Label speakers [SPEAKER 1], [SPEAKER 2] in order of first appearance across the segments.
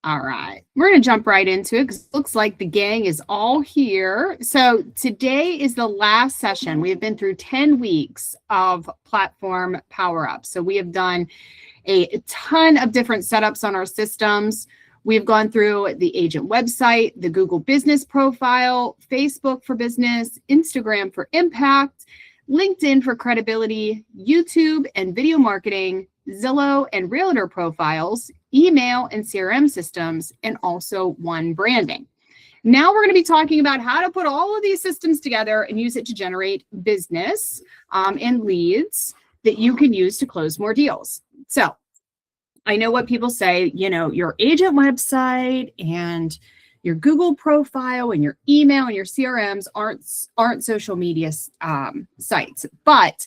[SPEAKER 1] All right, we're going to jump right into it because it looks like the gang is all here. So today is the last session. We have been through 10 weeks of Platform PowerUp. So we have done a ton of different setups on our systems. We've gone through the agent website, the Google business profile, Facebook for business, Instagram for impact, LinkedIn for credibility, YouTube and video marketing, Zillow and realtor profiles, email and CRM systems, and also one branding. Now we're going to be talking about how to put all of these systems together and use it to generate business and leads that you can use to close more deals. So I know what people say, you know, your agent website and your Google profile and your email and your CRMs aren't social media sites, but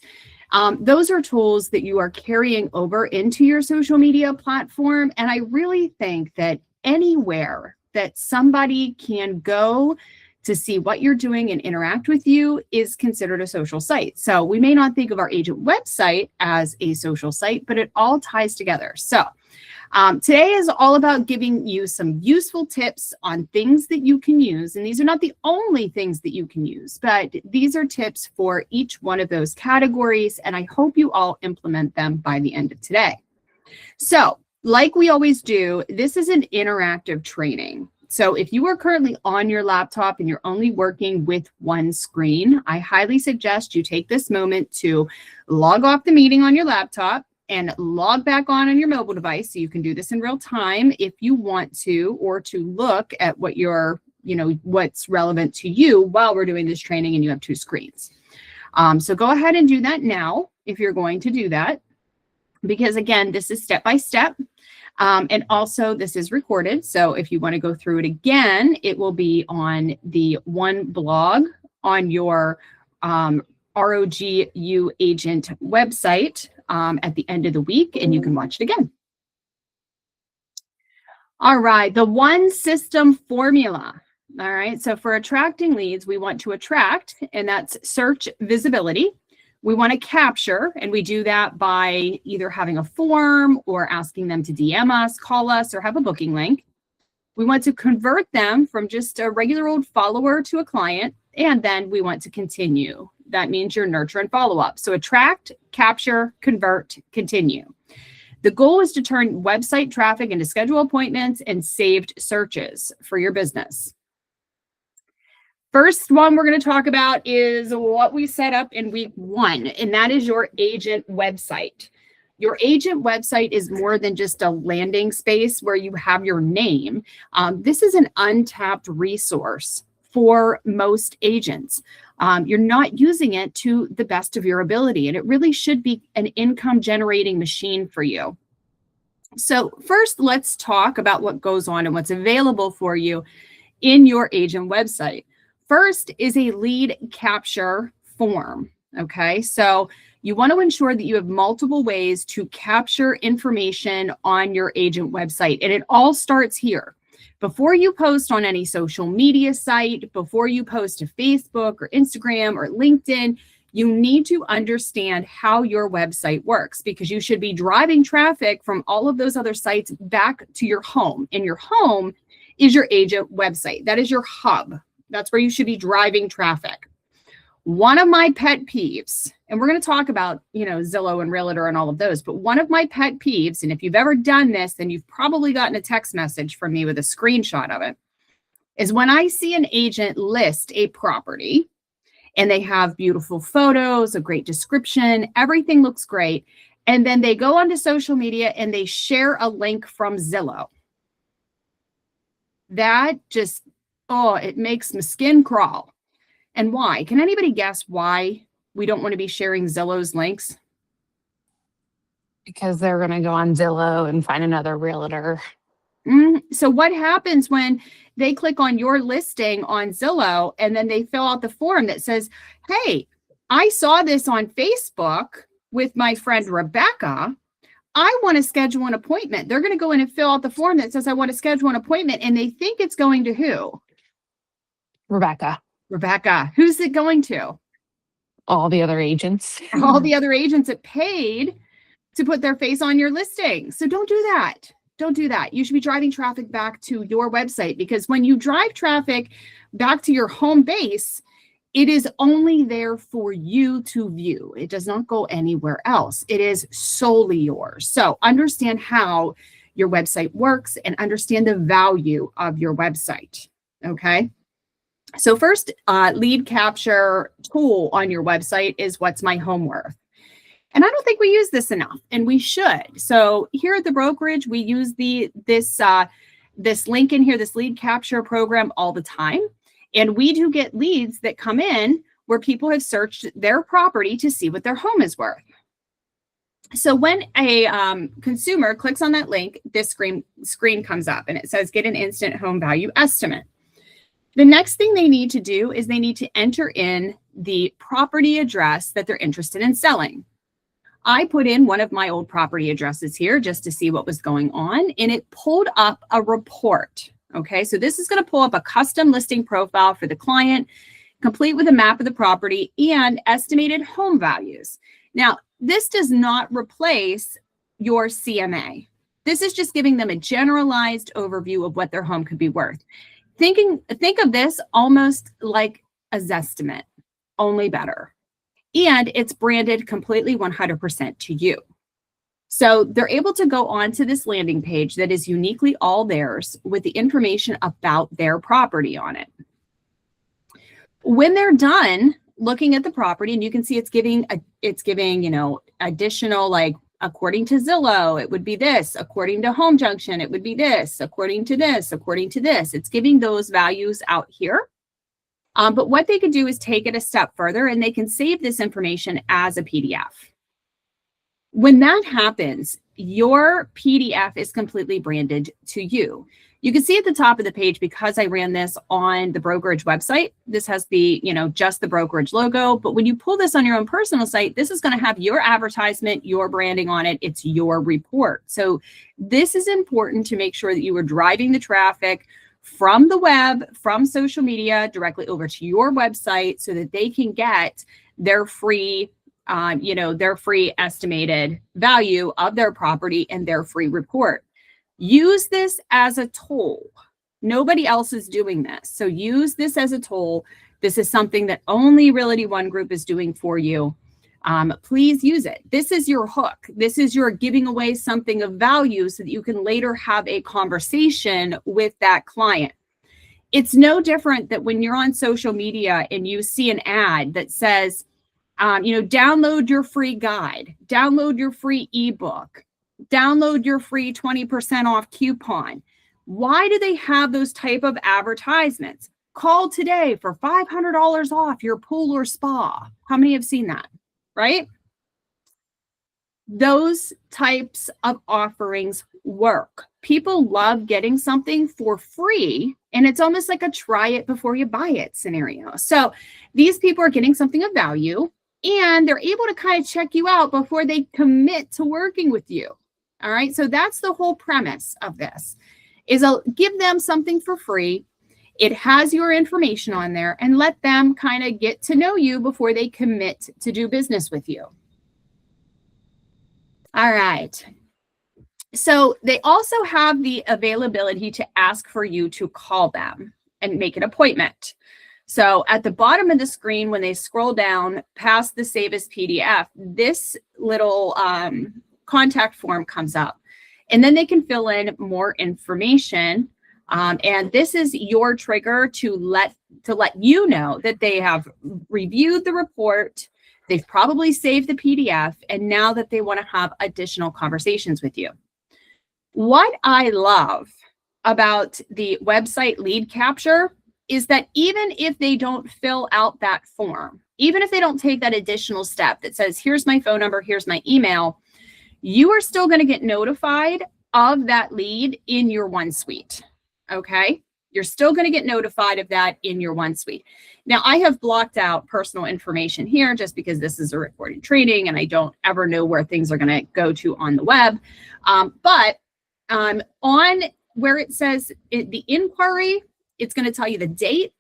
[SPEAKER 1] those are tools that you are carrying over into your social media platform. And I really think that anywhere that somebody can go to see what you're doing and interact with you is considered a social site. So we may not think of our agent website as a social site, but it all ties together. So today is all about giving you some useful tips on things that you can use. And these are not the only things that you can use, but these are tips for each one of those categories. And I hope you all implement them by the end of today. So like we always do, this is an interactive training. So if you are currently on your laptop and you're only working with one screen, I highly suggest you take this moment to log off the meeting on your laptop and log back on your mobile device. So you can do this in real time if you want to, or to look at what what's relevant to you while we're doing this training and you have two screens. So go ahead and do that now if you're going to do that, because again, this is step by step. And also this is recorded. So if you want to go through it again, it will be on the one blog on your ROGU agent website at the end of the week, and you can watch it again. All right, the one system formula. All right, so for attracting leads, we want to attract, and that's search visibility. We want to capture, and we do that by either having a form or asking them to DM us, call us, or have a booking link. We want to convert them from just a regular old follower to a client, and then we want to continue. That means your nurture and follow up. So attract, capture, convert, continue. The goal is to turn website traffic into scheduled appointments and saved searches for your business. First one we're going to talk about is what we set up in week 1, and that is your agent website. Your agent website is more than just a landing space where you have your name. This is an untapped resource for most agents. You're not using it to the best of your ability, and it really should be an income generating machine for you. So first, let's talk about what goes on and what's available for you in your agent website. First is a lead capture form. Okay, so you want to ensure that you have multiple ways to capture information on your agent website, and it all starts here. Before you post on any social media site, before you post to Facebook or Instagram or LinkedIn, you need to understand how your website works, because you should be driving traffic from all of those other sites back to your home. And your home is your agent website. That is your hub. That's where you should be driving traffic. One of my pet peeves, and we're going to talk about, Zillow and Realtor and all of those, but one of my pet peeves, and if you've ever done this, then you've probably gotten a text message from me with a screenshot of it, is when I see an agent list a property and they have beautiful photos, a great description, everything looks great, and then they go onto social media and they share a link from Zillow. That just, it makes my skin crawl. And why? Can anybody guess why we don't want to be sharing Zillow's links?
[SPEAKER 2] Because they're going to go on Zillow and find another realtor.
[SPEAKER 1] So what happens when they click on your listing on Zillow and then they fill out the form that says, hey, I saw this on Facebook with my friend Rebecca. I want to schedule an appointment. They're going to go in and fill out the form that says, I want to schedule an appointment. And they think it's going to who?
[SPEAKER 2] Rebecca.
[SPEAKER 1] Who's it going to?
[SPEAKER 2] All the other agents.
[SPEAKER 1] All the other agents that paid to put their face on your listing. So don't do that. Don't do that. You should be driving traffic back to your website, because when you drive traffic back to your home base, it is only there for you to view. It does not go anywhere else. It is solely yours. So understand how your website works and understand the value of your website. Okay. So first, lead capture tool on your website is What's My Home Worth? And I don't think we use this enough, and we should. So here at the brokerage, we use this link in here, this lead capture program, all the time. And we do get leads that come in where people have searched their property to see what their home is worth. So when a consumer clicks on that link, this screen comes up and it says, get an instant home value estimate. The next thing they need to do is they need to enter in the property address that they're interested in selling. I put in one of my old property addresses here just to see what was going on, and it pulled up a report. Okay, so this is going to pull up a custom listing profile for the client, complete with a map of the property and estimated home values. Now, this does not replace your CMA. This is just giving them a generalized overview of what their home could be worth. Think of this almost like a Zestimate, only better. And it's branded completely 100% to you. So they're able to go onto this landing page that is uniquely all theirs with the information about their property on it. When they're done looking at the property, and you can see it's giving, additional, like, according to Zillow, it would be this. According to Home Junction, it would be this. According to this, according to this. It's giving those values out here. But what they could do is take it a step further, and they can save this information as a PDF. When that happens, your PDF is completely branded to you. You can see at the top of the page, because I ran this on the brokerage website, this has the, just the brokerage logo. But when you pull this on your own personal site, this is going to have your advertisement, your branding on it. It's your report. So this is important to make sure that you are driving the traffic from the web, from social media, directly over to your website so that they can get their free their free estimated value of their property and their free report. Use this as a tool. Nobody else is doing this. So use this as a tool. This is something that only Realty One Group is doing for you. Please use it. This is your hook. This is your giving away something of value so that you can later have a conversation with that client. It's no different that when you're on social media and you see an ad that says, download your free guide, download your free ebook, download your free 20% off coupon. Why do they have those type of advertisements? Call today for $500 off your pool or spa. How many have seen that, right? Those types of offerings work. People love getting something for free, and it's almost like a try it before you buy it scenario. So these people are getting something of value, and they're able to kind of check you out before they commit to working with you. All right. So that's the whole premise of this, is give them something for free. It has your information on there, and let them kind of get to know you before they commit to do business with you. All right. So they also have the availability to ask for you to call them and make an appointment. So at the bottom of the screen, when they scroll down past the Save as PDF, this little contact form comes up, and then they can fill in more information. And this is your trigger to let you know that they have reviewed the report. They've probably saved the PDF, and now that they want to have additional conversations with you. What I love about the website lead capture is that even if they don't fill out that form, even if they don't take that additional step that says, here's my phone number, here's my email, you are still going to get notified of that lead in your OneSuite. Okay. You're still going to get notified of that in your OneSuite. Now, I have blocked out personal information here just because this is a recorded training and I don't ever know where things are going to go to on the web. But on where it says the inquiry, it's going to tell you the date.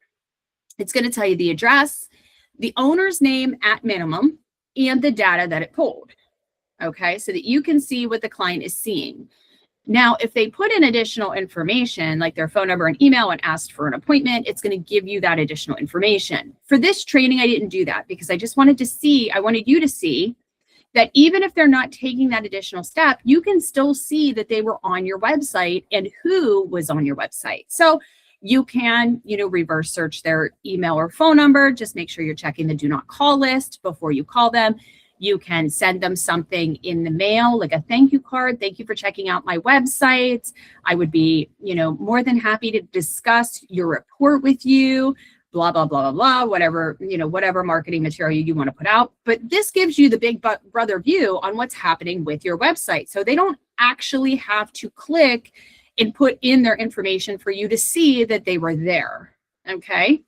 [SPEAKER 1] It's going to tell you the address, the owner's name at minimum, and the data that it pulled. Okay, so that you can see what the client is seeing. Now, if they put in additional information like their phone number and email and asked for an appointment, it's going to give you that additional information. For this training, I didn't do that because I just wanted to see, I wanted you to see that even if they're not taking that additional step, you can still see that they were on your website and who was on your website. So you can, reverse search their email or phone number. Just make sure you're checking the do not call list before you call them. You can send them something in the mail, like a thank you card. Thank you for checking out my website. I would be, more than happy to discuss your report with you, blah, blah, blah, blah, blah, whatever, whatever marketing material you want to put out. But this gives you the big brother view on what's happening with your website. So they don't actually have to click and put in their information for you to see that they were there. Okay.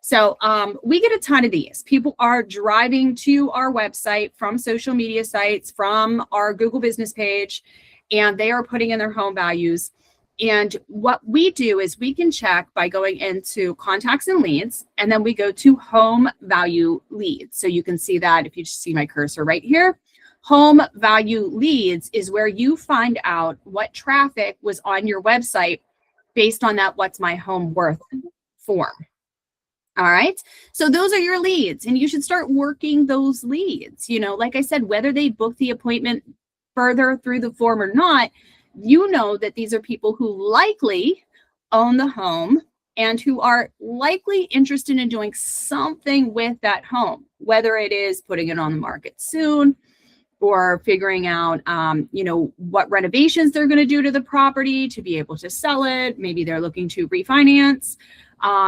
[SPEAKER 1] So we get a ton of these. People are driving to our website from social media sites, from our Google business page, and they are putting in their home values. And what we do is we can check by going into contacts and leads, and then we go to home value leads. So you can see that if you just see my cursor right here. Home value leads is where you find out what traffic was on your website based on that what's my home worth form. All right. So those are your leads, and you should start working those leads. Like I said, whether they book the appointment further through the form or not, that these are people who likely own the home and who are likely interested in doing something with that home, whether it is putting it on the market soon or figuring out, what renovations they're going to do to the property to be able to sell it. Maybe they're looking to refinance.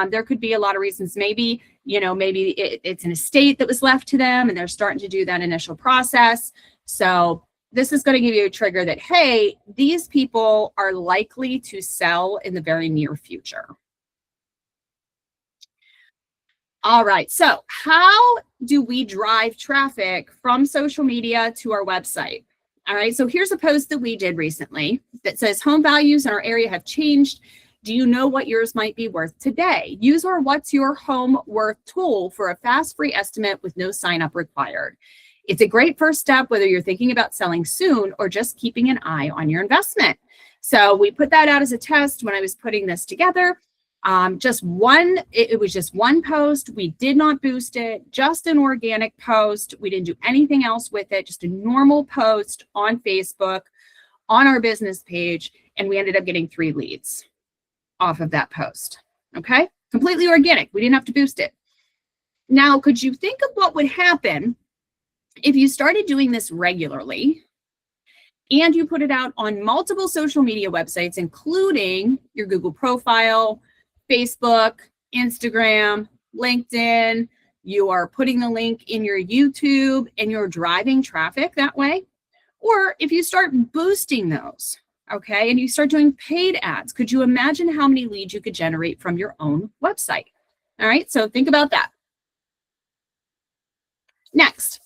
[SPEAKER 1] There could be a lot of reasons. Maybe, it's an estate that was left to them and they're starting to do that initial process. So this is going to give you a trigger that, hey, these people are likely to sell in the very near future. All right. So how do we drive traffic from social media to our website? All right. So here's a post that we did recently that says home values in our area have changed. Do you know what yours might be worth today? Use our What's Your Home Worth tool for a fast, free estimate with no sign up required. It's a great first step, whether you're thinking about selling soon or just keeping an eye on your investment. So we put that out as a test when I was putting this together. It was just one post. We did not boost it, just an organic post. We didn't do anything else with it, just a normal post on Facebook, on our business page. And we ended up getting 3 leads off of that post. Okay. Completely organic. We didn't have to boost it. Now, could you think of what would happen if you started doing this regularly and you put it out on multiple social media websites, including your Google profile, Facebook, Instagram, LinkedIn? You are putting the link in your YouTube and you're driving traffic that way. Or if you start boosting those, okay, and you start doing paid ads, could you imagine how many leads you could generate from your own website? All right, so think about that. Next,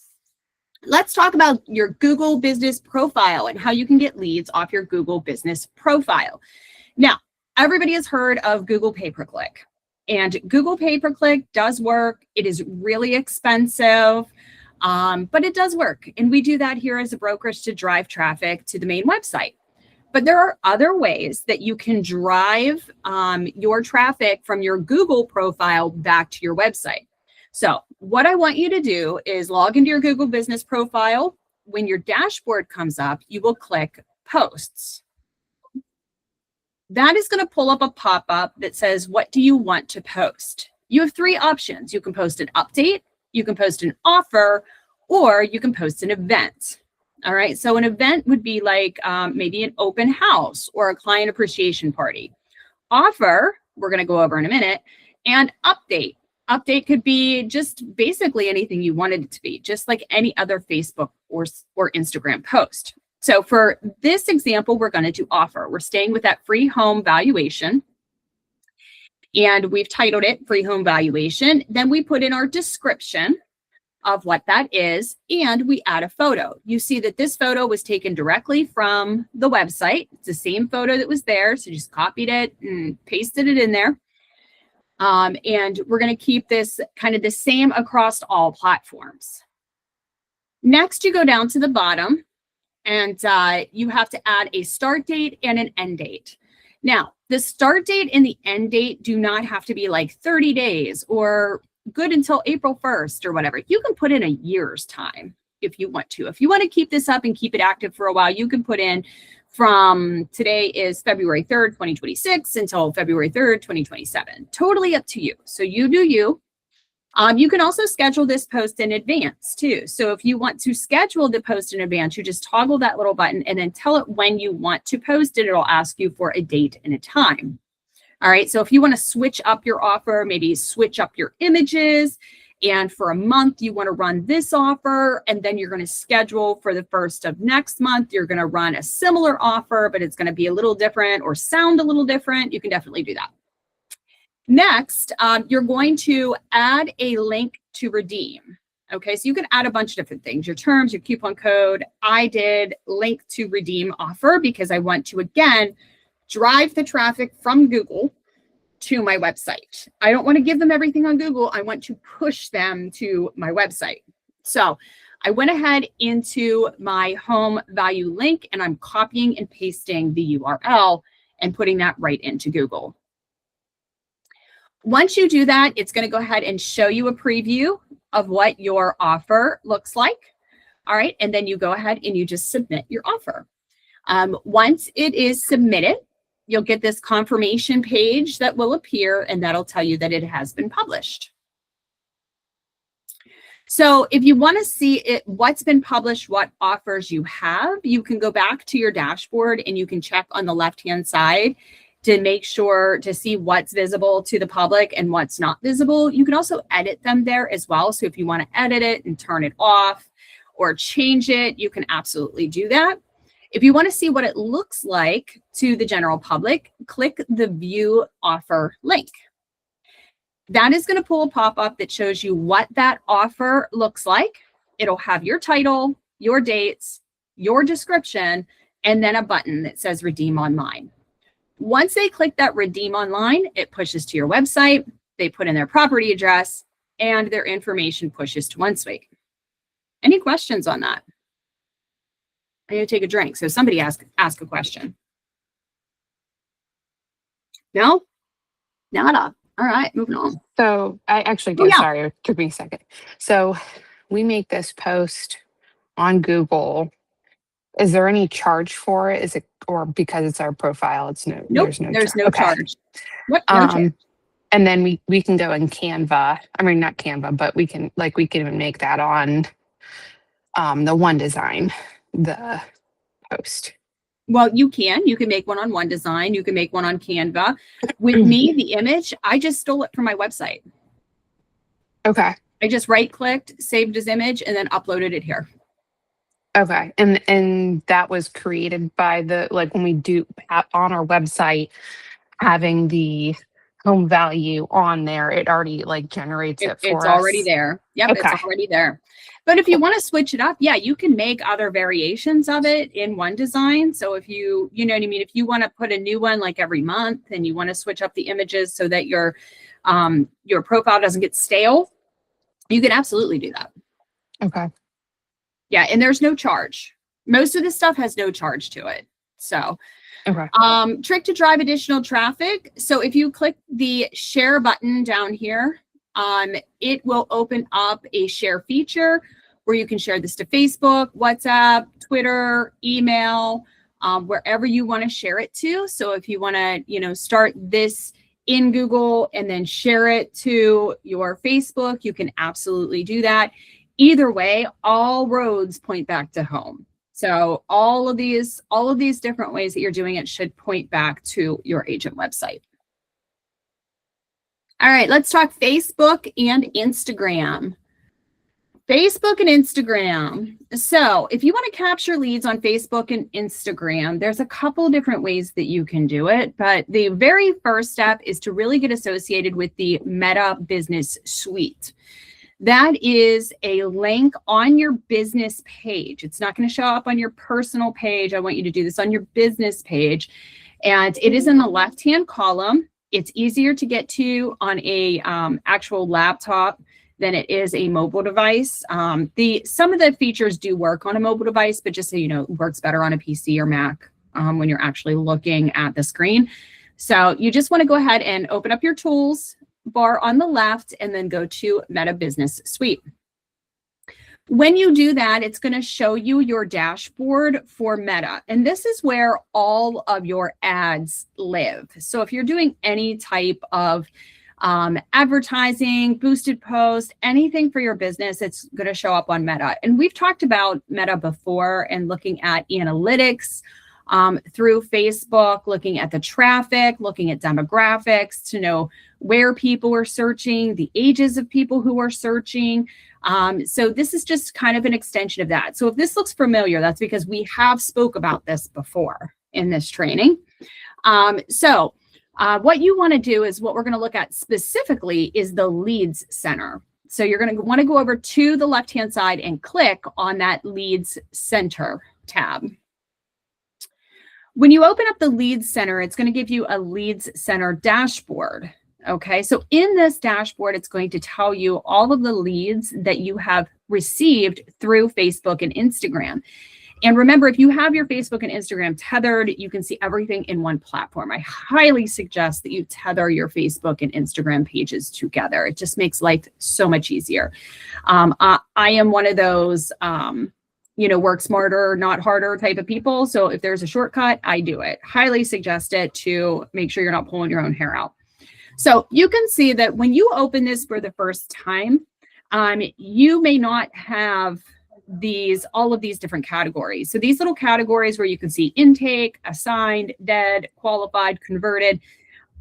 [SPEAKER 1] let's talk about your Google business profile and how you can get leads off your Google business profile. Now, everybody has heard of Google pay-per-click, and Google pay-per-click does work. It is really expensive, but it does work. And we do that here as a brokerage to drive traffic to the main website. But there are other ways that you can drive your traffic from your Google profile back to your website. So what I want you to do is log into your Google business profile. When your dashboard comes up, you will click posts. That is going to pull up a pop-up that says, what do you want to post? You have 3 options. You can post an update, you can post an offer, or you can post an event. All right. So an event would be like maybe an open house or a client appreciation party. Offer, we're going to go over in a minute, and update. Update could be just basically anything you wanted it to be, just like any other Facebook or Instagram post. So for this example, we're going to do offer. We're staying with that free home valuation. And we've titled it free home valuation. Then we put in our description of what that is, and we add a photo. You see that this photo was taken directly from the website. It's the same photo that was there. So just copied it and pasted it in there. And we're going to keep this kind of the same across all platforms. Next, you go down to the bottom And you have to add a start date and an end date. Now, the start date and the end date do not have to be like 30 days or good until April 1st or whatever. You can put in a year's time if you want to. If you want to keep this up and keep it active for a while, you can put in from today is February 3rd, 2026 until February 3rd, 2027. Totally up to you. So you do you. You can also schedule this post in advance too. So if you want to schedule the post in advance, you just toggle that little button and then tell it when you want to post it. It'll ask you for a date and a time. All right. So if you want to switch up your offer, maybe switch up your images, and for a month, you want to run this offer, and then you're going to schedule for the first of next month, you're going to run a similar offer, but it's going to be a little different or sound a little different. You can definitely do that. Next, you're going to add a link to redeem. Okay, so you can add a bunch of different things, your terms, your coupon code. I did link to redeem offer because I want to, again, drive the traffic from Google to my website. I don't want to give them everything on Google. I want to push them to my website. So I went ahead into my home value link and I'm copying and pasting the URL and putting that right into Google. Once you do that, it's going to go ahead and show you a preview of what your offer looks like. All right. And then you go ahead and you just submit your offer. Once it is submitted, you'll get this confirmation page that will appear, and that'll tell you that it has been published. So if you want to see what's been published, what offers you have, you can go back to your dashboard and you can check on the left-hand side to make sure to see what's visible to the public and what's not visible. You can also edit them there as well. So if you want to edit it and turn it off or change it, you can absolutely do that. If you want to see what it looks like to the general public, click the View Offer link. That is going to pull a pop-up that shows you what that offer looks like. It'll have your title, your dates, your description, and then a button that says Redeem Online. Once they click that Redeem Online, it pushes to your website. They put in their property address, and their information pushes to OneSuite. Any questions on that? I need to take a drink. So somebody ask a question. No? Nada. All right, moving on.
[SPEAKER 2] So I actually did. Sorry, it took me a second. So we make this post on Google. Is there any charge for it? Is it, or because it's our profile, it's no,
[SPEAKER 1] nope,
[SPEAKER 2] there's no
[SPEAKER 1] charge.
[SPEAKER 2] charge.
[SPEAKER 1] What? No charge.
[SPEAKER 2] And then we can go in Canva. I mean, not Canva, but we can even make that on the One Design, the post.
[SPEAKER 1] Well, you can make one on One Design. You can make one on Canva. With me, the image, I just stole it from my website.
[SPEAKER 2] Okay.
[SPEAKER 1] I just right-clicked, saved as image, and then uploaded it here.
[SPEAKER 2] Okay. And that was created by when we do on our website, having the home value on there, it already generates it for us.
[SPEAKER 1] It's already there. Yep, okay. It's already there. But if you want to switch it up, yeah, you can make other variations of it in One Design. So if you know what I mean, if you want to put a new one like every month and you want to switch up the images so that your profile doesn't get stale, you can absolutely do that.
[SPEAKER 2] Okay.
[SPEAKER 1] Yeah, and there's no charge. Most of this stuff has no charge to it. So,
[SPEAKER 2] okay.
[SPEAKER 1] Trick to drive additional traffic. So if you click the share button down here, it will open up a share feature where you can share this to Facebook, WhatsApp, Twitter, email, wherever you want to share it to. So if you want to, start this in Google and then share it to your Facebook, you can absolutely do that. Either way, all roads point back to home. So all of these different ways that you're doing it should point back to your agent website. All right, let's talk Facebook and Instagram. Facebook and Instagram. So if you want to capture leads on Facebook and Instagram, there's a couple different ways that you can do it. But the very first step is to really get associated with the Meta Business Suite. That is a link on your business page. It's not going to show up on your personal page. I want you to do this on your business page. And it is in the left-hand column. It's easier to get to on a actual laptop than it is a mobile device. Some of the features do work on a mobile device, but just so you know, it works better on a PC or Mac when you're actually looking at the screen. So you just want to go ahead and open up your tools bar on the left and then go to Meta Business Suite. When you do that, it's going to show you your dashboard for Meta. And this is where all of your ads live. So if you're doing any type of advertising, boosted post, anything for your business, it's going to show up on Meta. And we've talked about Meta before and looking at analytics through Facebook, looking at the traffic, looking at demographics to know where people are searching, the ages of people who are searching. So this is just kind of an extension of that. So if this looks familiar, that's because we have spoke about this before in this training. What you want to do is what we're going to look at specifically is the Leads Center. So you're going to want to go over to the left-hand side and click on that Leads Center tab. When you open up the Leads Center, it's going to give you a Leads Center dashboard. Okay, so in this dashboard, it's going to tell you all of the leads that you have received through Facebook and Instagram. And remember, if you have your Facebook and Instagram tethered, you can see everything in one platform. I highly suggest that you tether your Facebook and Instagram pages together. It just makes life so much easier. I am one of those, work smarter, not harder type of people. So if there's a shortcut, I do it. Highly suggest it to make sure you're not pulling your own hair out. So you can see that when you open this for the first time, you may not have all of these different categories. So these little categories where you can see intake, assigned, dead, qualified, converted,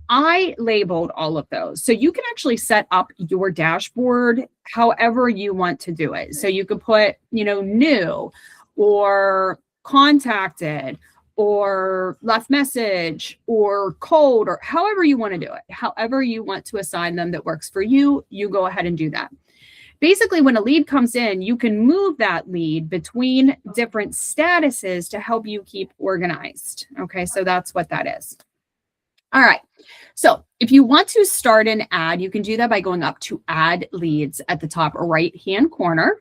[SPEAKER 1] I labeled all of those. So you can actually set up your dashboard however you want to do it. So you could put, new or contacted or left message or cold or however you want to do it. However you want to assign them that works for you, you go ahead and do that. Basically, when a lead comes in, you can move that lead between different statuses to help you keep organized. Okay, so that's what that is. All right, so if you want to start an ad, you can do that by going up to Add Leads at the top right-hand corner.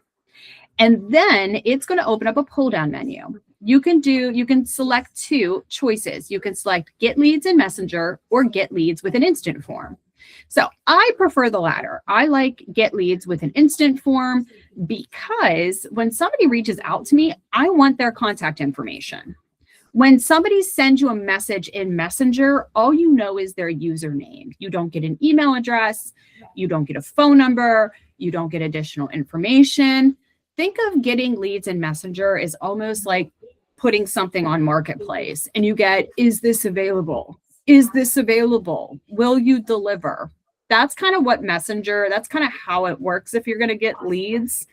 [SPEAKER 1] And then it's going to open up a pull-down menu. You can select two choices. You can select Get Leads in Messenger or Get Leads with an instant form. So I prefer the latter. I like Get Leads with an instant form because when somebody reaches out to me, I want their contact information. When somebody sends you a message in Messenger, all you know is their username. You don't get an email address. You don't get a phone number. You don't get additional information. Think of getting leads in Messenger as almost like putting something on Marketplace and you get, is this available? Is this available? Will you deliver? That's kind of what Messenger, that's kind of how it works if you're going to get leads,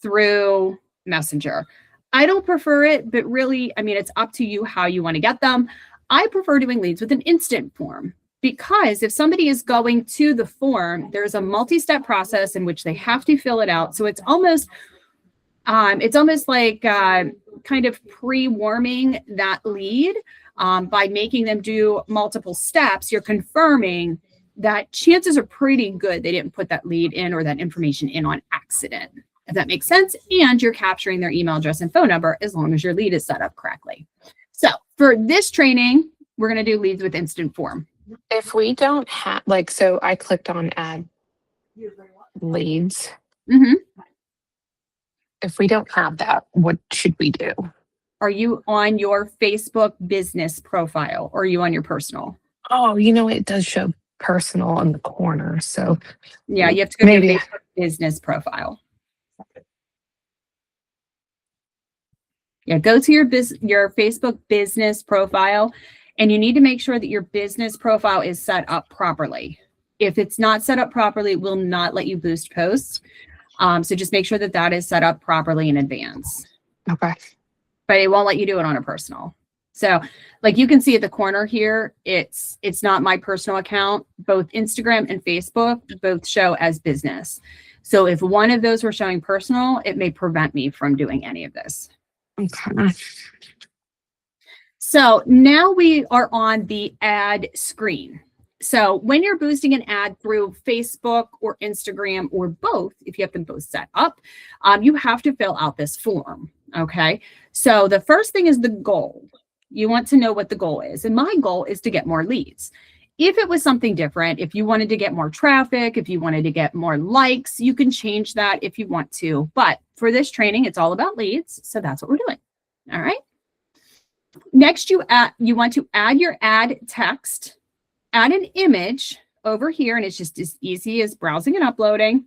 [SPEAKER 1] through Messenger. I don't prefer it, but really, it's up to you how you want to get them. I prefer doing leads with an instant form because if somebody is going to the form, there's a multi-step process in which they have to fill it out. So it's almost like kind of pre-warming that lead by making them do multiple steps. You're confirming that chances are pretty good they didn't put that lead in or that information in on accident, if that makes sense. And you're capturing their email address and phone number as long as your lead is set up correctly. So for this training, we're going to do leads with instant form.
[SPEAKER 2] If we don't have, so I clicked on Add Leads.
[SPEAKER 1] Mm-hmm.
[SPEAKER 2] If we don't have that, what should we do?
[SPEAKER 1] Are you on your Facebook business profile or are you on your personal?
[SPEAKER 2] Oh, it does show personal in the corner. So
[SPEAKER 1] yeah, you have to go to your Facebook business profile. Yeah, go to your Facebook business profile and you need to make sure that your business profile is set up properly. If it's not set up properly, it will not let you boost posts. So just make sure that that is set up properly in advance.
[SPEAKER 2] Okay.
[SPEAKER 1] But it won't let you do it on a personal. So like you can see at the corner here, it's not my personal account. Both Instagram and Facebook both show as business. So if one of those were showing personal, it may prevent me from doing any of this.
[SPEAKER 2] Okay.
[SPEAKER 1] So now we are on the ad screen. So when you're boosting an ad through Facebook or Instagram or both, if you have them both set up, you have to fill out this form. Okay. So the first thing is the goal. You want to know what the goal is. And my goal is to get more leads. If it was something different, if you wanted to get more traffic, if you wanted to get more likes, you can change that if you want to. But for this training, it's all about leads. So that's what we're doing. All right. Next, you want to add your ad text, add an image over here, and it's just as easy as browsing and uploading.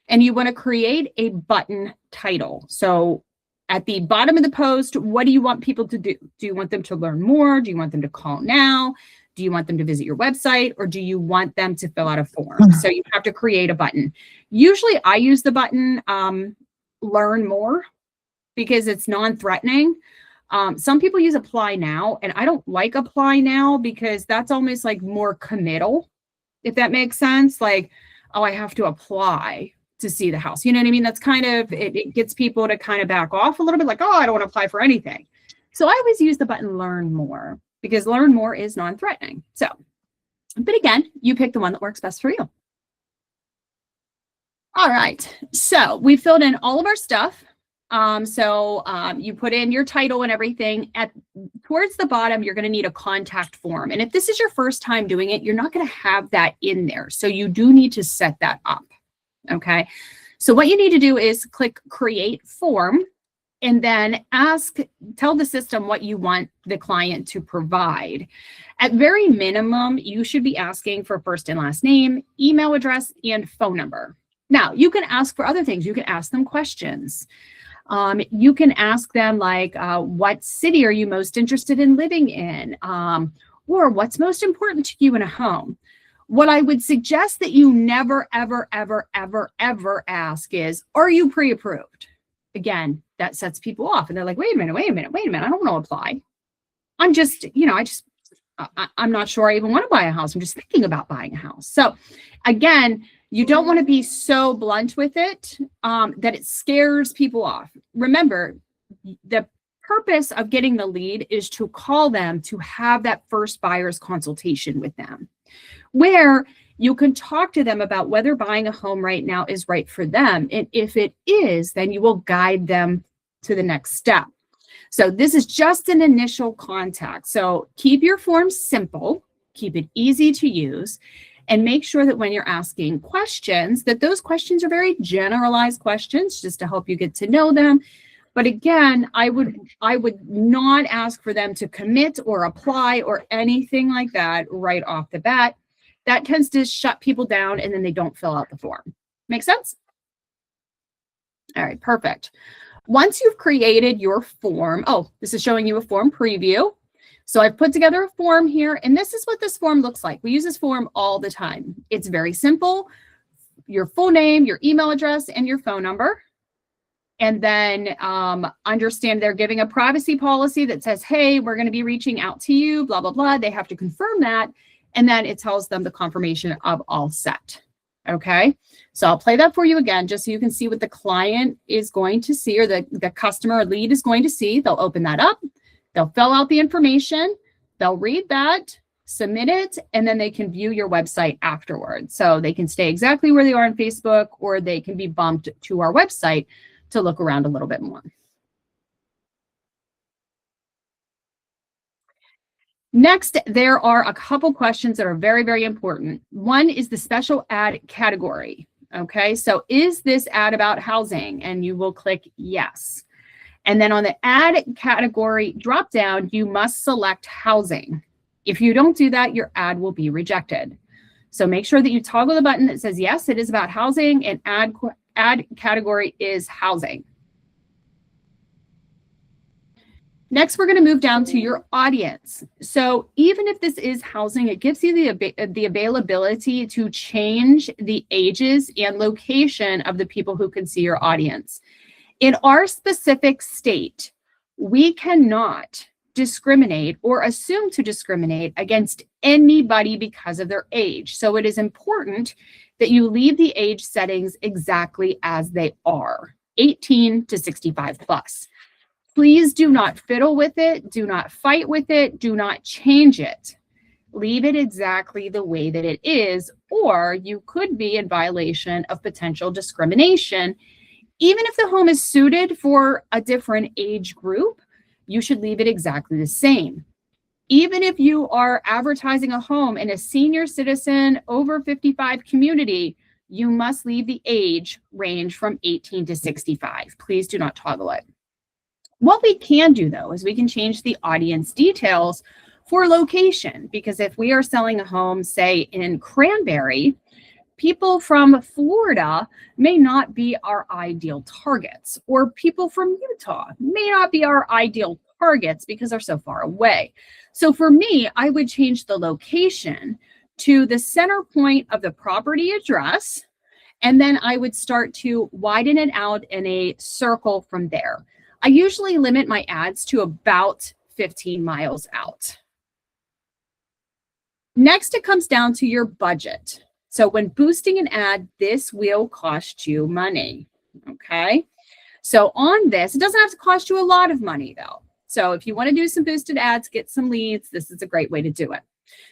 [SPEAKER 1] And you want to create a button title. So at the bottom of the post, what do you want people to do? Do you want them to learn more? Do you want them to call now? Do you want them to visit your website, or do you want them to fill out a form? So you have to create a button. Usually I use the button learn more because it's non-threatening. Some people use apply now, and I don't like apply now because that's almost like more committal, if that makes sense. Like, oh, I have to apply to see the house. You know what I mean? That's kind of, it gets people to kind of back off a little bit, like, oh, I don't want to apply for anything. So I always use the button learn more because learn more is non-threatening. So, but again, you pick the one that works best for you. All right. So we filled in all of our stuff. You put in your title and everything. Towards the bottom, you're going to need a contact form. And if this is your first time doing it, you're not going to have that in there. So you do need to set that up. Okay. So what you need to do is click create form and then tell the system what you want the client to provide. At very minimum, you should be asking for first and last name, email address, and phone number. Now, you can ask for other things. You can ask them questions. You can ask them like, what city are you most interested in living in? Or what's most important to you in a home? What I would suggest that you never, ever, ever, ever, ever ask is, are you pre-approved? Again, that sets people off and they're like, wait a minute. I don't want to apply. I'm just, I'm not sure I even want to buy a house. I'm just thinking about buying a house. So again, you don't want to be so blunt with it that it scares people off. Remember, the purpose of getting the lead is to call them to have that first buyer's consultation with them, where you can talk to them about whether buying a home right now is right for them. And if it is, then you will guide them to the next step. So this is just an initial contact. So keep your form simple, keep it easy to use, and make sure that when you're asking questions, that those questions are very generalized questions just to help you get to know them. But again, I would not ask for them to commit or apply or anything like that right off the bat. That tends to shut people down and then they don't fill out the form. Make sense? All right, perfect. Once you've created your form, this is showing you a form preview. So I've put together a form here, and this is what this form looks like. We use this form all the time. It's very simple. Your full name, your email address, and your phone number. And then understand they're giving a privacy policy that says, hey, we're going to be reaching out to you, blah, blah, blah. They have to confirm that. And then it tells them the confirmation of all set. Okay. So I'll play that for you again, just so you can see what the client is going to see, or the customer or lead is going to see. They'll open that up. They'll fill out the information. They'll read that, submit it, and then they can view your website afterwards. So they can stay exactly where they are on Facebook, or they can be bumped to our website to look around a little bit more. Next, there are a couple questions that are very, very important. One is the special ad category. Okay, so is this ad about housing? And you will click yes. And then on the ad category dropdown, you must select housing. If you don't do that, your ad will be rejected. So make sure that you toggle the button that says, yes, it is about housing, and ad category is housing. Next, we're going to move down to your audience. So even if this is housing, it gives you the availability to change the ages and location of the people who can see your audience. In our specific state, we cannot discriminate or assume to discriminate against anybody because of their age. So it is important that you leave the age settings exactly as they are, 18 to 65 plus. Please do not fiddle with it. Do not fight with it. Do not change it. Leave it exactly the way that it is, or you could be in violation of potential discrimination. Even if the home is suited for a different age group, you should leave it exactly the same. Even if you are advertising a home in a senior citizen over 55 community, you must leave the age range from 18 to 65. Please do not toggle it. What we can do, though, is we can change the audience details for location, because if we are selling a home, say in Cranberry, people from Florida may not be our ideal targets, or people from Utah may not be our ideal targets because they're so far away. So for me, I would change the location to the center point of the property address, and then I would start to widen it out in a circle from there. I usually limit my ads to about 15 miles out. Next, it comes down to your budget. So when boosting an ad, this will cost you money, okay? So on this, it doesn't have to cost you a lot of money though. So if you want to do some boosted ads, get some leads, this is a great way to do it.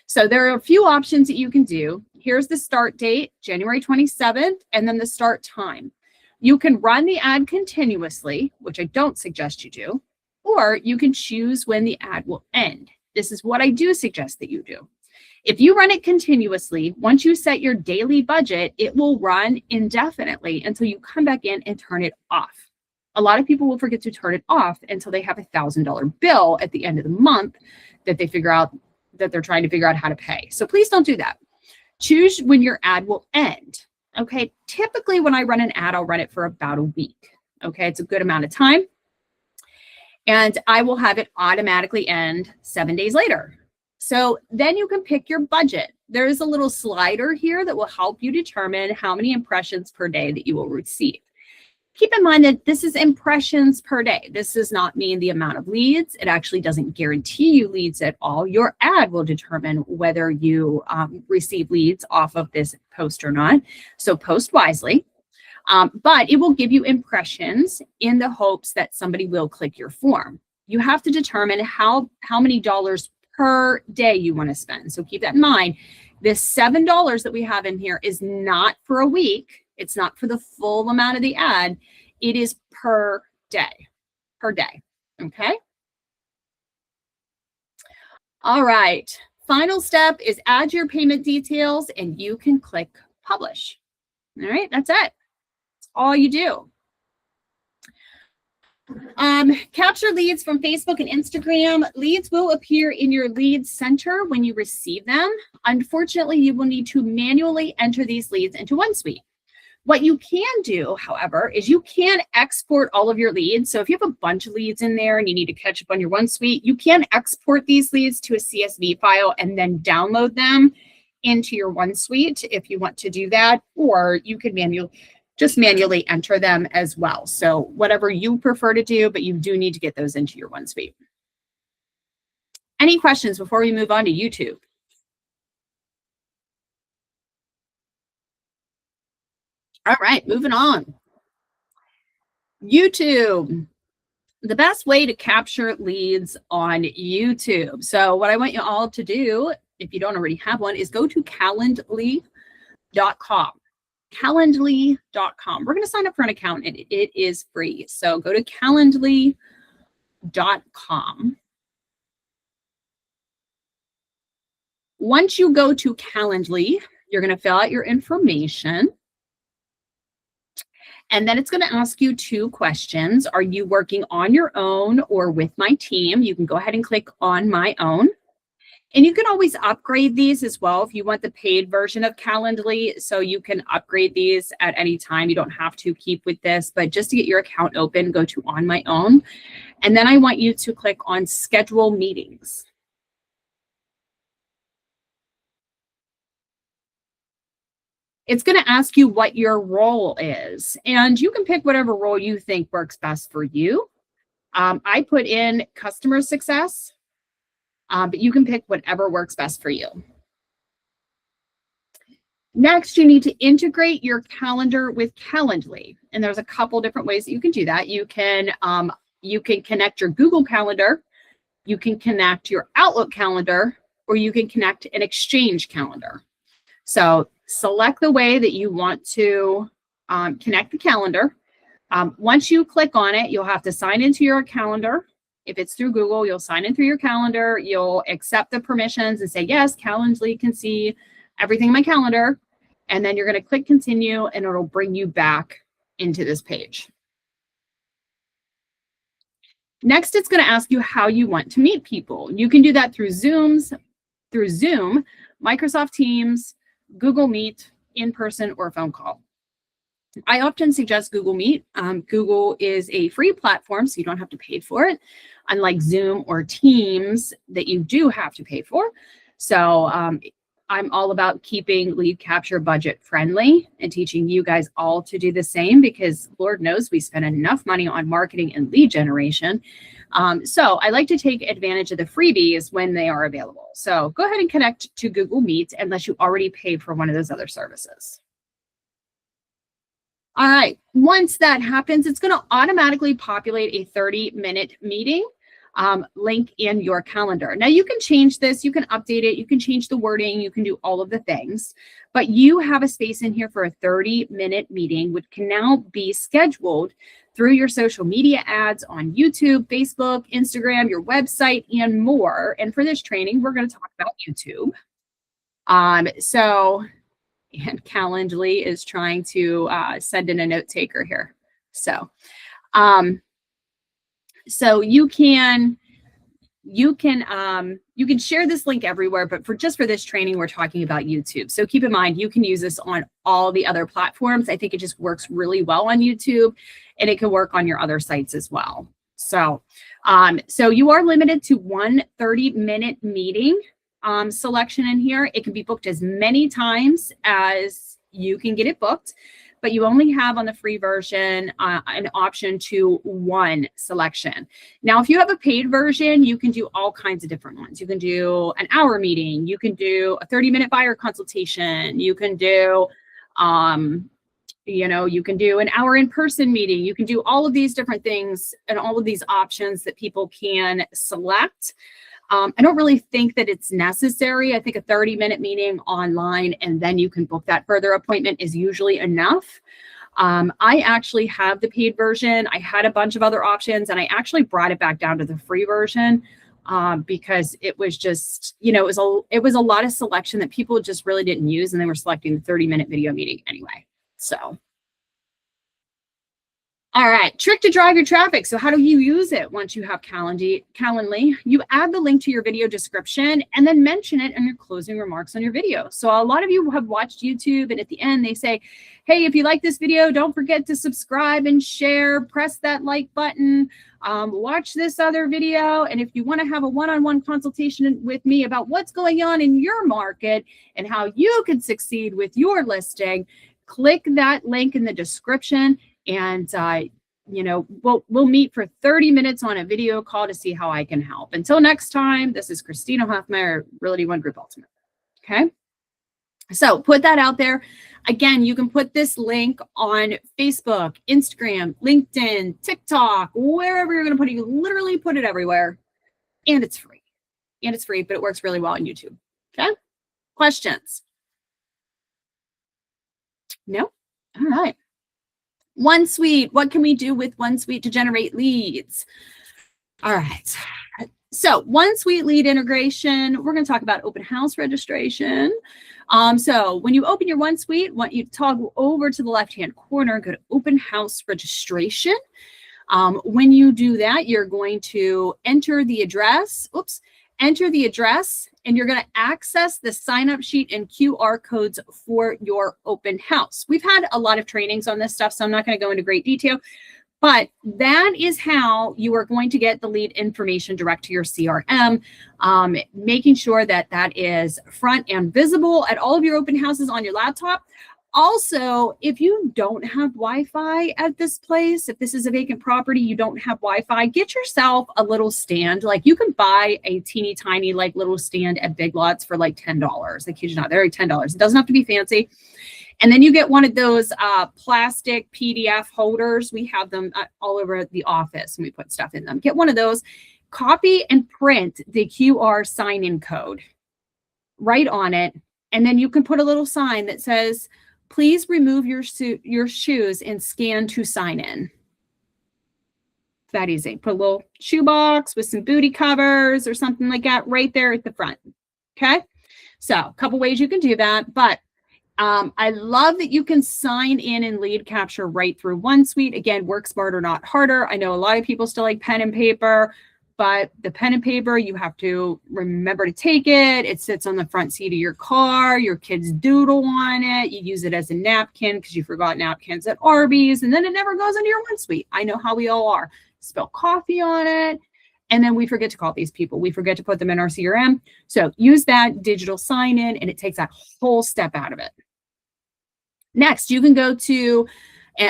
[SPEAKER 1] So there are a few options that you can do. Here's the start date, January 27th, and then the start time. You can run the ad continuously, which I don't suggest you do, or you can choose when the ad will end. This is what I do suggest that you do. If you run it continuously, once you set your daily budget, it will run indefinitely until you come back in and turn it off. A lot of people will forget to turn it off until they have a $1,000 bill at the end of the month that they figure out that they're trying to figure out how to pay. So please don't do that. Choose when your ad will end. Okay. Typically when I run an ad, I'll run it for about a week. Okay. It's a good amount of time. And I will have it automatically end 7 days later. So then you can pick your budget. There's a little slider here that will help you determine how many impressions per day that you will receive. Keep in mind that this is impressions per day. This does not mean the amount of leads. It actually doesn't guarantee you leads at all. Your ad will determine whether you receive leads off of this post or not. So post wisely. But it will give you impressions in the hopes that somebody will click your form. You have to determine how many dollars per day you want to spend. So keep that in mind. This $7 that we have in here is not for a week. It's not for the full amount of the ad. It is per day. Okay. All right. Final step is add your payment details and you can click publish. All right. That's it. That's all you do. Capture leads from Facebook and Instagram. Leads will appear in your lead center when you receive them. Unfortunately, you will need to manually enter these leads into OneSuite. What you can do, however, is you can export all of your leads. So if you have a bunch of leads in there and you need to catch up on your OneSuite, you can export these leads to a CSV file and then download them into your OneSuite if you want to do that, or you can manually enter them as well. So whatever you prefer to do, but you do need to get those into your OneSuite. Any questions before we move on to YouTube? All right, moving on. YouTube, the best way to capture leads on YouTube. So what I want you all to do, if you don't already have one, is go to calendly.com. Calendly.com. We're going to sign up for an account and it is free. So go to calendly.com. Once you go to Calendly, you're going to fill out your information. And then it's going to ask you 2 questions. Are you working on your own or with my team? You can go ahead and click on my own. And you can always upgrade these as well if you want the paid version of Calendly. So you can upgrade these at any time. You don't have to keep with this, but just to get your account open, go to on my own. And then I want you to click on schedule meetings. It's going to ask you what your role is, and you can pick whatever role you think works best for you. I put in customer success, but you can pick whatever works best for you. Next, you need to integrate your calendar with Calendly, and there's a couple different ways that you can do that. You can connect your Google Calendar, you can connect your Outlook calendar, or you can connect an Exchange calendar. So select the way that you want to connect the calendar. Once you click on it, you'll have to sign into your calendar. If it's through Google, you'll sign in through your calendar. You'll accept the permissions and say, yes, Calendly can see everything in my calendar. And then you're going to click continue, and it'll bring you back into this page. Next, it's going to ask you how you want to meet people. You can do that through Zoom, Microsoft Teams, Google Meet, in person, or phone call. I often suggest Google Meet. Google is a free platform, so you don't have to pay for it, unlike Zoom or Teams that you do have to pay for. So I'm all about keeping lead capture budget friendly and teaching you guys all to do the same, because Lord knows we spend enough money on marketing and lead generation. So I like to take advantage of the freebies when they are available. So go ahead and connect to Google Meet unless you already paid for one of those other services. All right, once that happens, it's going to automatically populate a 30-minute meeting link in your calendar. Now you can change this, you can update it, you can change the wording, you can do all of the things, but you have a space in here for a 30-minute meeting, which can now be scheduled through your social media ads on YouTube, Facebook, Instagram, your website, and more. And for this training, we're going to talk about YouTube. And Calendly is trying to send in a note taker here. So you can share this link everywhere, but for this training, we're talking about YouTube. So keep in mind, you can use this on all the other platforms. I think it just works really well on YouTube, and it can work on your other sites as well. So you are limited to one 30-minute meeting selection in here. It can be booked as many times as you can get it booked, but you only have on the free version an option to one selection. Now, if you have a paid version, you can do all kinds of different ones. You can do an hour meeting. You can do a 30-minute buyer consultation. You can do, you can do an hour in-person meeting. You can do all of these different things and all of these options that people can select. I don't really think that it's necessary. I think a 30-minute meeting online and then you can book that further appointment is usually enough. I actually have the paid version. I had a bunch of other options, and I actually brought it back down to the free version because it was just, it was a lot of selection that people just really didn't use, and they were selecting the 30-minute video meeting anyway. So. All right, trick to drive your traffic. So how do you use it once you have Calendly? You add the link to your video description and then mention it in your closing remarks on your video. So a lot of you have watched YouTube, and at the end they say, hey, if you like this video, don't forget to subscribe and share, press that like button, watch this other video. And if you want to have a one-on-one consultation with me about what's going on in your market and how you can succeed with your listing, click that link in the description. And, we'll meet for 30 minutes on a video call to see how I can help. Until next time, this is Christina Hoffmeyer, Realty One Group Ultimate. Okay. So put that out there. Again, you can put this link on Facebook, Instagram, LinkedIn, TikTok, wherever you're going to put it. You literally put it everywhere, and it's free. But it works really well on YouTube. Okay. Questions? No? All right. OneSuite. What can we do with OneSuite to generate leads? All right. So OneSuite lead integration, we're going to talk about open house registration. So when you open your OneSuite, want you to toggle over to the left-hand corner, go to open house registration. When you do that, you're going to enter the address. And you're going to access the sign-up sheet and QR codes for your open house. We've had a lot of trainings on this stuff, so I'm not going to go into great detail, but that is how you are going to get the lead information direct to your CRM, making sure that that is front and visible at all of your open houses on your laptop. Also, if you don't have Wi-Fi at this place, if this is a vacant property, you don't have Wi-Fi, get yourself a little stand. Like, you can buy a teeny tiny little stand at Big Lots for like $10. I kid you not, they're like $10. It doesn't have to be fancy. And then you get one of those plastic PDF holders. We have them all over the office, and we put stuff in them. Get one of those, copy and print the QR sign-in code. write on it, and then you can put a little sign that says, please remove your shoes and scan to sign in. It's that easy. Put a little shoebox with some booty covers or something like that right there at the front. Okay. So a couple ways you can do that, but I love that you can sign in and lead capture right through OneSuite. Again, work smarter, not harder. I know a lot of people still like pen and paper, but the pen and paper, you have to remember to take it. It sits on the front seat of your car. Your kids doodle on it. You use it as a napkin because you forgot napkins at Arby's, and then it never goes into your OneSuite. I know how we all are. Spill coffee on it, and then we forget to call these people. We forget to put them in our CRM. So use that digital sign-in, and it takes that whole step out of it. Next, you can go to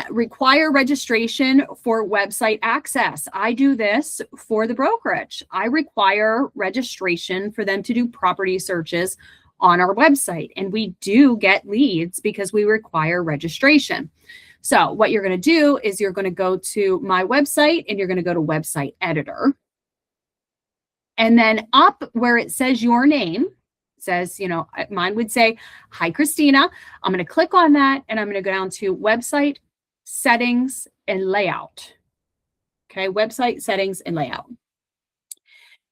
[SPEAKER 1] require registration for website access. I do this for the brokerage. I require registration for them to do property searches on our website. And we do get leads because we require registration. So what you're going to do is you're going to go to my website and you're going to go to website editor. And then up where it says your name, says, you know, mine would say, hi, Christina. I'm going to click on that and I'm going to go down to website settings and layout. Okay, website settings and layout.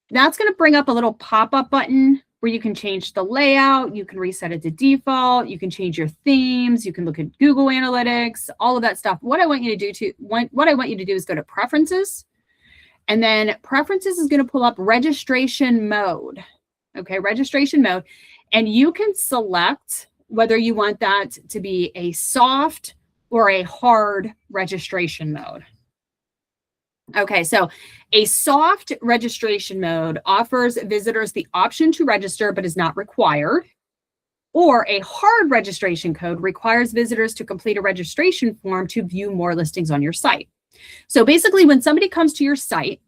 [SPEAKER 1] That's going to bring up a little pop-up button where you can change the layout. You can reset it to default. You can change your themes. You can look at Google Analytics, all of that stuff. What I want you to do is go to preferences, and then preferences is going to pull up registration mode. Okay, registration mode. And you can select whether you want that to be a soft or a hard registration mode. Okay, so a soft registration mode offers visitors the option to register but is not required. Or a hard registration code requires visitors to complete a registration form to view more listings on your site. So basically, when somebody comes to your site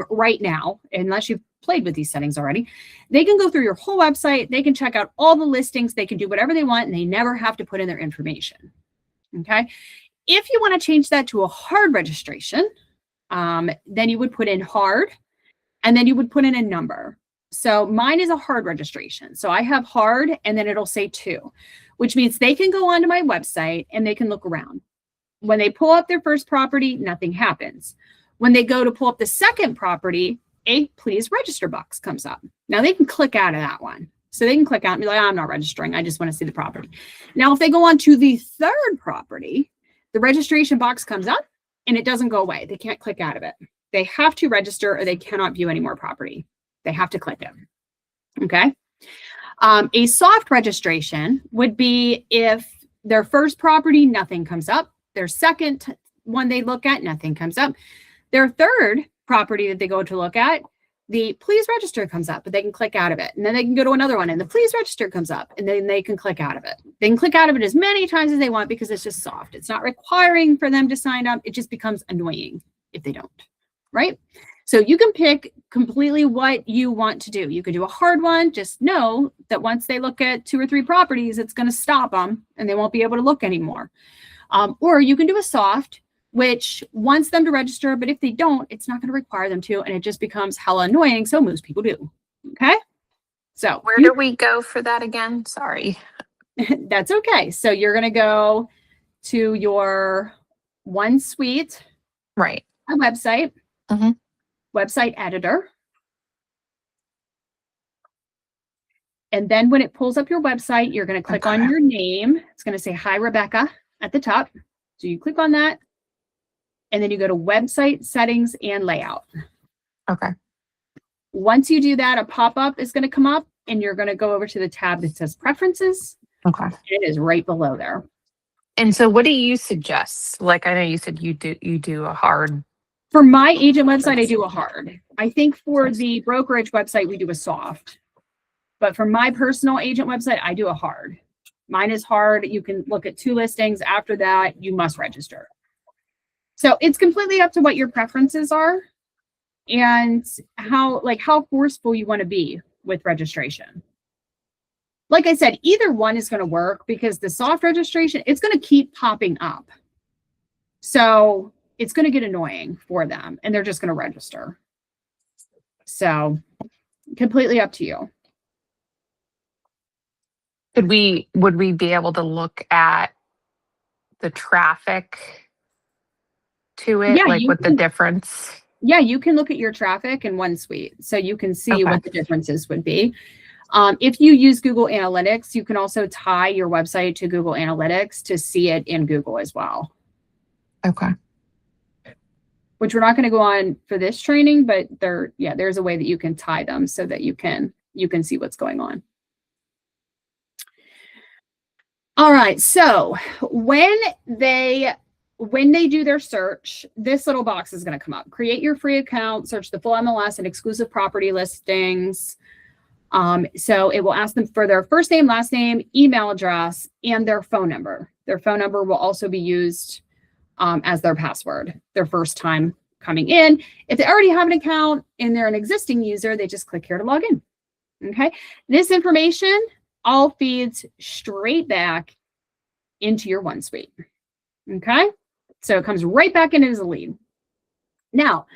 [SPEAKER 1] right now, unless you've played with these settings already, they can go through your whole website, they can check out all the listings, they can do whatever they want, and they never have to put in their information. Okay. If you want to change that to a hard registration, then you would put in hard, and then you would put in a number. So mine is a hard registration. So I have hard, and then it'll say 2, which means they can go onto my website and they can look around. When they pull up their first property, nothing happens. When they go to pull up the second property, a please register box comes up. Now they can click out of that one. So they can click out and be like, I'm not registering. I just want to see the property. Now, if they go on to the third property, the registration box comes up and it doesn't go away. They can't click out of it. They have to register or they cannot view any more property. They have to click it. Okay. A soft registration would be if their first property, nothing comes up. Their second one they look at, nothing comes up. Their third property that they go to look at, the please register comes up, but they can click out of it. And then they can go to another one and the please register comes up and then they can click out of it. They can click out of it as many times as they want because it's just soft. It's not requiring for them to sign up. It just becomes annoying if they don't, right? So you can pick completely what you want to do. You could do a hard one. Just know that once they look at 2 or 3 properties, it's going to stop them and they won't be able to look anymore. Or you can do a soft, which wants them to register, but if they don't, it's not going to require them to, and it just becomes hella annoying. So most people do. Okay. So
[SPEAKER 2] where do we go for that again? Sorry.
[SPEAKER 1] That's okay. So you're going to go to your OneSuite,
[SPEAKER 2] right?
[SPEAKER 1] Website, website editor. And then when it pulls up your website, you're going to click on your name. It's going to say, hi, Rebecca at the top. So you click on that. And then you go to website settings and layout.
[SPEAKER 2] Okay.
[SPEAKER 1] Once you do that, a pop-up is going to come up and you're going to go over to the tab that says preferences.
[SPEAKER 2] Okay.
[SPEAKER 1] It is right below there.
[SPEAKER 2] And so what do you suggest? Like, I know you said you do a hard.
[SPEAKER 1] For my agent website, I do a hard. I think for the brokerage website, we do a soft. But for my personal agent website, I do a hard. Mine is hard. You can look at 2 listings. After that, you must register. So it's completely up to what your preferences are and how forceful you want to be with registration. Like I said, either one is going to work because the soft registration, it's going to keep popping up. So it's going to get annoying for them and they're just going to register. So completely up to you.
[SPEAKER 2] would we be able to look at the traffic to it,
[SPEAKER 1] Yeah,
[SPEAKER 2] like
[SPEAKER 1] you
[SPEAKER 2] what the
[SPEAKER 1] can.
[SPEAKER 2] difference?
[SPEAKER 1] Yeah, you can look at your traffic in one suite, so you can see
[SPEAKER 2] Okay.
[SPEAKER 1] what the differences would be. If you use Google Analytics, you can also tie your website to Google Analytics to see it in Google as well.
[SPEAKER 2] Okay.
[SPEAKER 1] Which we're not going to go on for this training, but there's a way that you can tie them so that you can see what's going on. All right, so when they do their search, this little box is going to come up. Create your free account, search the full MLS and exclusive property listings. So it will ask them for their first name, last name, email address, and their phone number. Their phone number will also be used as their password their first time coming in. If they already have an account and they're an existing user, they just click here to log in. Okay. This information all feeds straight back into your OneSuite. Okay. So it comes right back in as a lead. Now,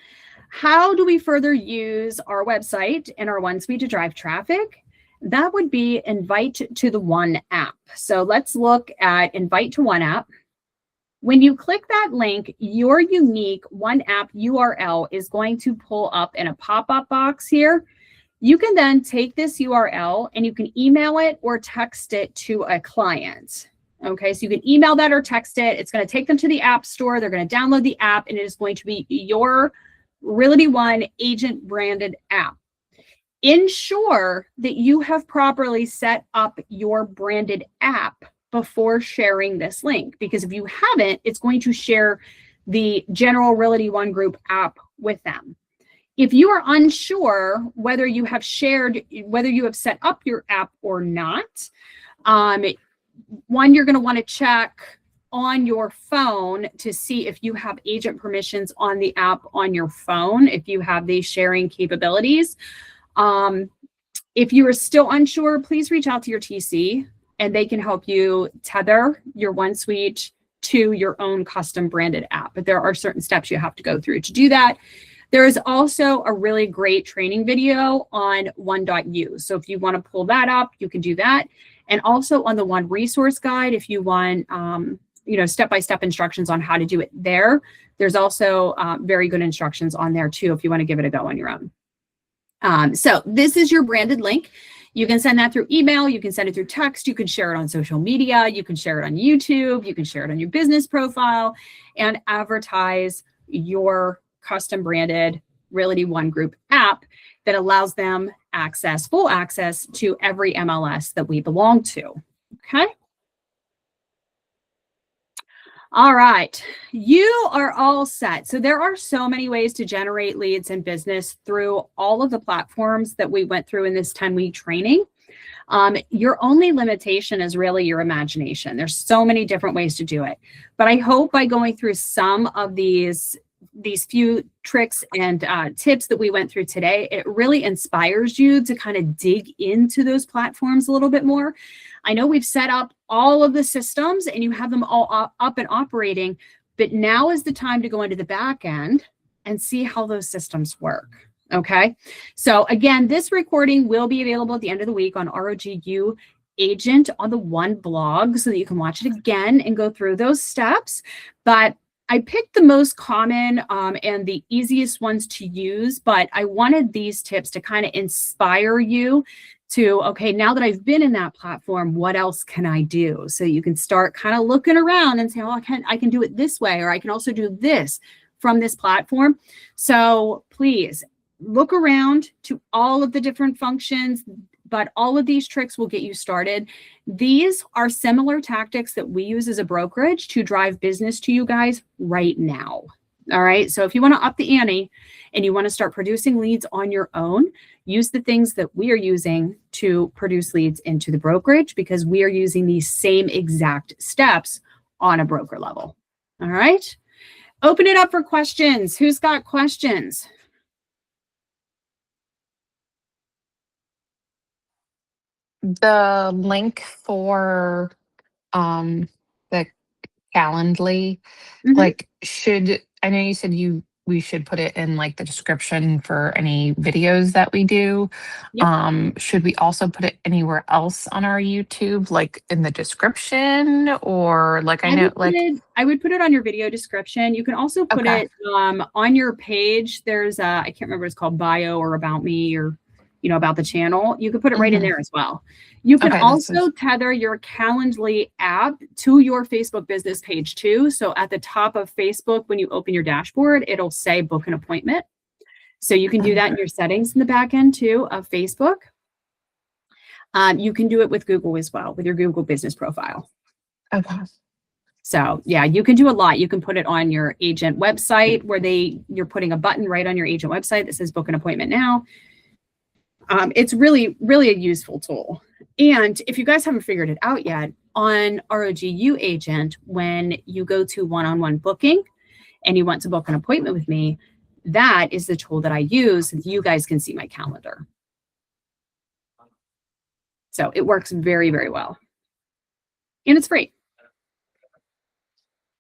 [SPEAKER 1] how do we further use our website and our OneSuite to drive traffic? That would be invite to the One app. So let's look at invite to One app. When you click that link, your unique One app URL is going to pull up in a pop-up box here. You can then take this URL and you can email it or text it to a client. Okay, so you can email that or text it. It's going to take them to the App Store. They're going to download the app, and it is going to be your Realty One agent branded app. Ensure that you have properly set up your branded app before sharing this link, because if you haven't, it's going to share the general Realty One Group app with them. If you are unsure whether you have set up your app or not, one, you're going to want to check on your phone to see if you have agent permissions on the app on your phone, if you have these sharing capabilities. If you are still unsure, please reach out to your TC and they can help you tether your OneSuite to your own custom branded app. But there are certain steps you have to go through to do that. There is also a really great training video on one.u. So if you want to pull that up, you can do that. And also on the One resource guide, if you want step-by-step instructions on how to do it there. There's also very good instructions on there too if you want to give it a go on your own. So this is your branded link. You can send that through email. You can send it through text. You can share it on social media. You can share it on YouTube. You can share it on your business profile and advertise your custom branded Realty One Group app that allows them full access to every MLS that we belong to. Okay. All right, you are all set. So there are so many ways to generate leads in business through all of the platforms that we went through in this 10-week training. Your only limitation is really your imagination. There's so many different ways to do it. But I hope by going through some of these few tricks and tips that we went through today, it really inspires you to kind of dig into those platforms a little bit more. I know we've set up all of the systems and you have them all up and operating, but now is the time to go into the back end and see how those systems work. Okay. So again, this recording will be available at the end of the week on ROGU Agent on the One blog so that you can watch it again and go through those steps. But I picked the most common and the easiest ones to use, but I wanted these tips to kind of inspire you to, okay, now that I've been in that platform, what else can I do? So you can start kind of looking around and say, oh, I can do it this way, or I can also do this from this platform. So please look around to all of the different functions, but all of these tricks will get you started. These are similar tactics that we use as a brokerage to drive business to you guys right now. All right. So if you want to up the ante and you want to start producing leads on your own, use the things that we are using to produce leads into the brokerage, because we are using these same exact steps on a broker level. All right. Open it up for questions. Who's got questions?
[SPEAKER 2] The link for the Calendly,
[SPEAKER 1] Mhm.
[SPEAKER 2] like I know you said you we should put it in like the description for any videos that we do.
[SPEAKER 1] Yep.
[SPEAKER 2] Should we also put it anywhere else on our YouTube, like in the description, or like I know like
[SPEAKER 1] I would put it on your video description. You can also put
[SPEAKER 2] okay.
[SPEAKER 1] it on your page. There's I can't remember what it's called, bio or about me, or about the channel. You could put it right in
[SPEAKER 2] Mhm.
[SPEAKER 1] there as well. You can
[SPEAKER 2] Okay, that's
[SPEAKER 1] also tether your Calendly app to your Facebook business page too. So at the top of Facebook, when you open your dashboard, it'll say book an appointment. So you can do that in your settings in the back end too of Facebook. You can do it with Google as well, with your Google business profile.
[SPEAKER 2] okay.
[SPEAKER 1] So yeah, you can do a lot. You can put it on your agent website where you're putting a button right on your agent website that says book an appointment now. It's really, really a useful tool. And if you guys haven't figured it out yet, on ROGU Agent, when you go to one-on-one booking and you want to book an appointment with me, that is the tool that I use so you guys can see my calendar. So it works very, very well. And it's free.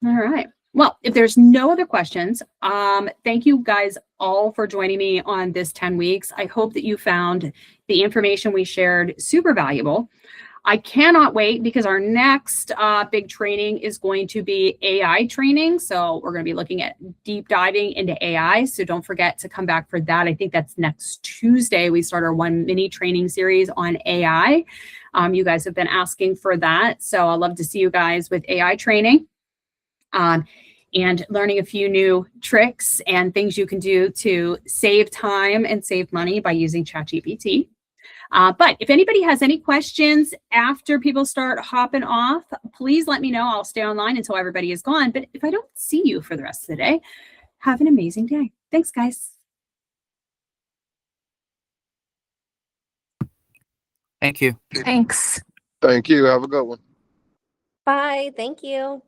[SPEAKER 1] All right. Well, if there's no other questions, thank you guys all for joining me on this 10 weeks. I hope that you found the information we shared super valuable. I cannot wait because our next big training is going to be AI training. So we're going to be looking at deep diving into AI. So don't forget to come back for that. I think that's next Tuesday. We start our one mini training series on AI. You guys have been asking for that. So I'd love to see you guys with AI training. And learning a few new tricks and things you can do to save time and save money by using ChatGPT. But if anybody has any questions after people start hopping off, please let me know. I'll stay online until everybody is gone. But if I don't see you for the rest of the day, have an amazing day. Thanks, guys.
[SPEAKER 3] Thank you.
[SPEAKER 2] Thanks.
[SPEAKER 4] Thank you. Have a good one.
[SPEAKER 5] Bye. Thank you.